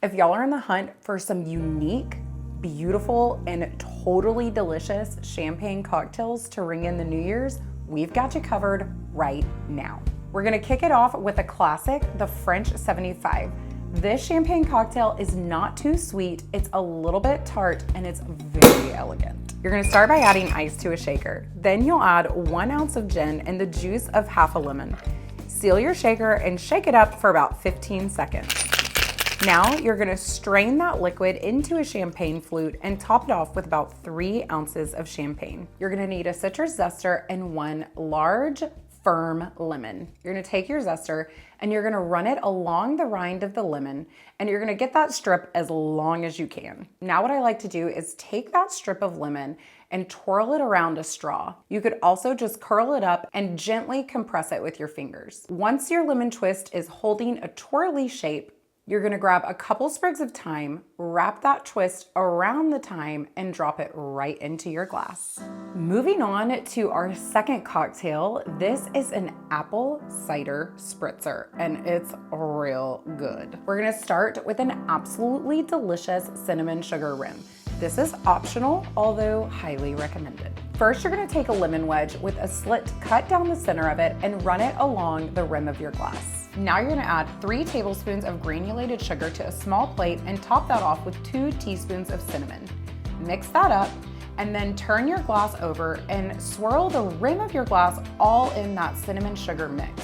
If y'all are in the hunt for some unique, beautiful, and totally delicious champagne cocktails to ring in the New Year's, we've got you covered right now. We're gonna kick it off with a classic, the French 75. This champagne cocktail is not too sweet, it's a little bit tart, and it's very elegant. You're gonna start by adding ice to a shaker. Then you'll add 1 ounce of gin and the juice of half a lemon. Seal your shaker and shake it up for about 15 seconds. Now you're gonna strain that liquid into a champagne flute and top it off with about 3 ounces of champagne. You're gonna need a citrus zester and 1 large, firm lemon. You're gonna take your zester and you're gonna run it along the rind of the lemon and you're gonna get that strip as long as you can. Now what I like to do is take that strip of lemon and twirl it around a straw. You could also just curl it up and gently compress it with your fingers. Once your lemon twist is holding a twirly shape, you're gonna grab a couple sprigs of thyme, wrap that twist around the thyme, and drop it right into your glass. Moving on to our second cocktail, this is an apple cider spritzer, and it's real good. We're gonna start with an absolutely delicious cinnamon sugar rim. This is optional, although highly recommended. First, you're gonna take a lemon wedge with a slit cut down the center of it and run it along the rim of your glass. Now you're gonna add 3 tablespoons of granulated sugar to a small plate and top that off with 2 teaspoons of cinnamon. Mix that up and then turn your glass over and swirl the rim of your glass all in that cinnamon sugar mix.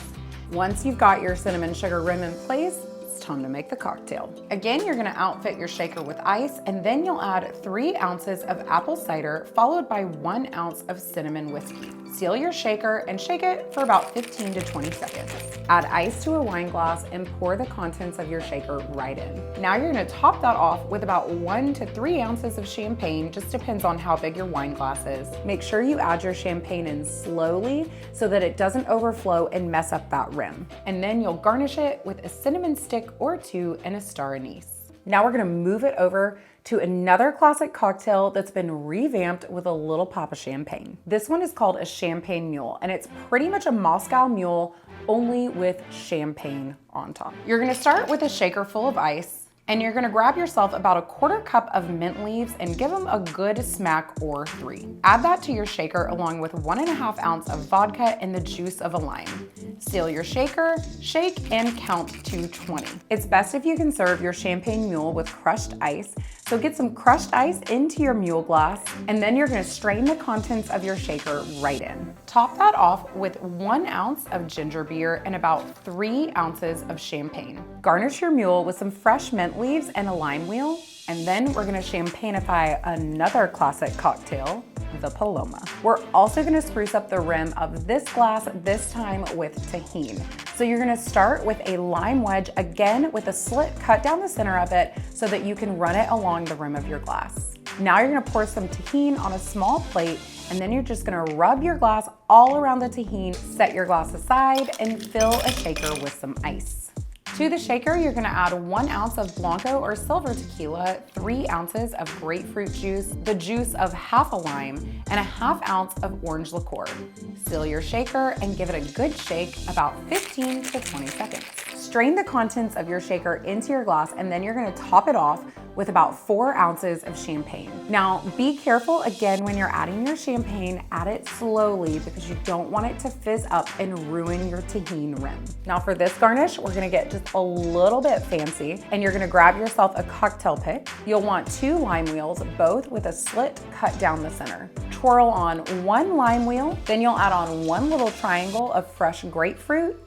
Once you've got your cinnamon sugar rim in place, it's time to make the cocktail. Again, you're gonna outfit your shaker with ice and then you'll add 3 ounces of apple cider followed by 1 ounce of cinnamon whiskey. Seal your shaker and shake it for about 15 to 20 seconds. Add ice to a wine glass and pour the contents of your shaker right in. Now you're gonna top that off with about 1 to 3 ounces of champagne, just depends on how big your wine glass is. Make sure you add your champagne in slowly so that it doesn't overflow and mess up that rim. And then you'll garnish it with a cinnamon stick or 2 and a star anise. Now we're gonna move it over to another classic cocktail that's been revamped with a little pop of champagne. This one is called a Champagne Mule, and it's pretty much a Moscow Mule, only with champagne on top. You're gonna start with a shaker full of ice, and you're gonna grab yourself about a 1/4 cup of mint leaves and give them a good smack or 3. Add that to your shaker along with 1.5 ounce of vodka and the juice of a lime. Seal your shaker, shake, and count to 20. It's best if you can serve your Champagne Mule with crushed ice, so get some crushed ice into your Mule glass, and then you're gonna strain the contents of your shaker right in. Top that off with 1 ounce of ginger beer and about 3 ounces of champagne. Garnish your Mule with some fresh mint leaves and a lime wheel, and then we're gonna champagneify another classic cocktail, the Paloma. We're also gonna spruce up the rim of this glass, this time with tahini. So you're gonna start with a lime wedge, again with a slit cut down the center of it so that you can run it along the rim of your glass. Now you're gonna pour some tahini on a small plate, and then you're just gonna rub your glass all around the tahini, set your glass aside, and fill a shaker with some ice. To the shaker, you're gonna add 1 ounce of Blanco or silver tequila, 3 ounces of grapefruit juice, the juice of half a lime, and 1/2 ounce of orange liqueur. Seal your shaker and give it a good shake, about 15 to 20 seconds. Strain the contents of your shaker into your glass, and then you're gonna top it off with about 4 ounces of champagne. Now, be careful again when you're adding your champagne, add it slowly because you don't want it to fizz up and ruin your tahini rim. Now for this garnish, we're gonna get just a little bit fancy, and you're gonna grab yourself a cocktail pick. You'll want 2 lime wheels, both with a slit cut down the center. Twirl on 1 lime wheel, then you'll add on 1 little triangle of fresh grapefruit,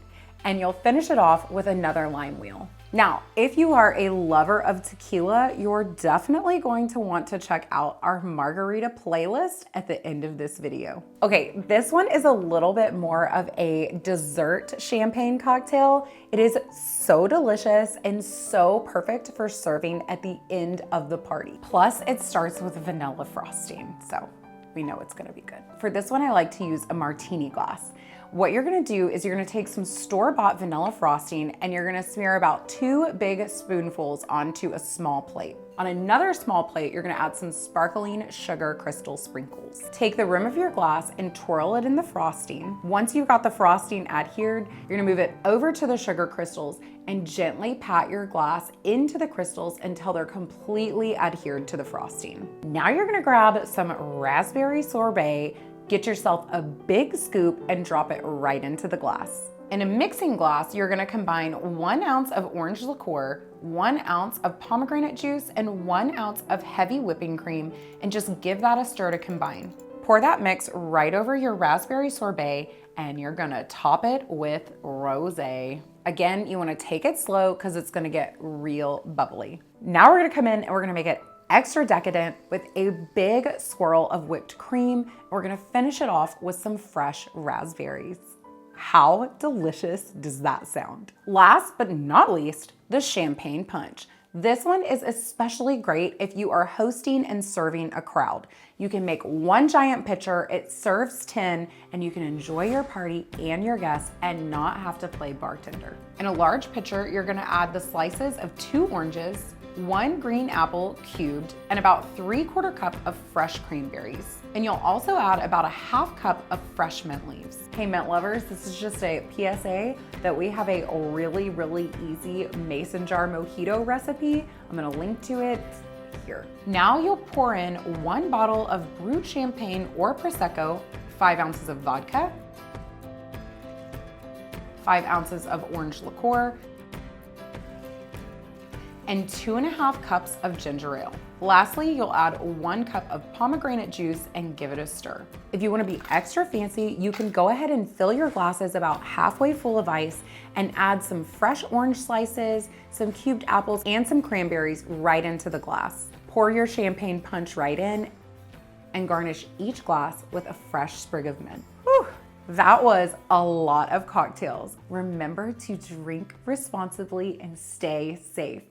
and you'll finish it off with another lime wheel. Now, if you are a lover of tequila, you're definitely going to want to check out our margarita playlist at the end of this video. Okay, this one is a little bit more of a dessert champagne cocktail. It is so delicious and so perfect for serving at the end of the party. Plus, it starts with vanilla frosting, so we know it's gonna be good. For this one, I like to use a martini glass. What you're gonna do is you're gonna take some store-bought vanilla frosting and you're gonna smear about 2 big spoonfuls onto a small plate. On another small plate, you're gonna add some sparkling sugar crystal sprinkles. Take the rim of your glass and twirl it in the frosting. Once you've got the frosting adhered, you're gonna move it over to the sugar crystals and gently pat your glass into the crystals until they're completely adhered to the frosting. Now you're gonna grab some raspberry sorbet, get yourself a big scoop and drop it right into the glass. In a mixing glass, you're gonna combine 1 ounce of orange liqueur, 1 ounce of pomegranate juice, and 1 ounce of heavy whipping cream, and just give that a stir to combine. Pour that mix right over your raspberry sorbet, and you're gonna top it with rosé. Again, you wanna take it slow because it's gonna get real bubbly. Now we're gonna come in and we're gonna make it extra decadent with a big swirl of whipped cream. We're gonna finish it off with some fresh raspberries. How delicious does that sound? Last but not least, the champagne punch. This one is especially great if you are hosting and serving a crowd. You can make 1 giant pitcher, it serves 10, and you can enjoy your party and your guests and not have to play bartender. In a large pitcher, you're gonna add the slices of 2 oranges, 1 green apple cubed, and about 3/4 cup of fresh cranberries. And you'll also add about a 1/2 cup of fresh mint leaves. Hey mint lovers, this is just a PSA that we have a really, really easy mason jar mojito recipe. I'm gonna link to it here. Now you'll pour in 1 bottle of brewed champagne or Prosecco, 5 ounces of vodka, 5 ounces of orange liqueur, and 2.5 cups of ginger ale. Lastly, you'll add 1 cup of pomegranate juice and give it a stir. If you wanna be extra fancy, you can go ahead and fill your glasses about halfway full of ice and add some fresh orange slices, some cubed apples, and some cranberries right into the glass. Pour your champagne punch right in and garnish each glass with a fresh sprig of mint. Whew. That was a lot of cocktails. Remember to drink responsibly and stay safe.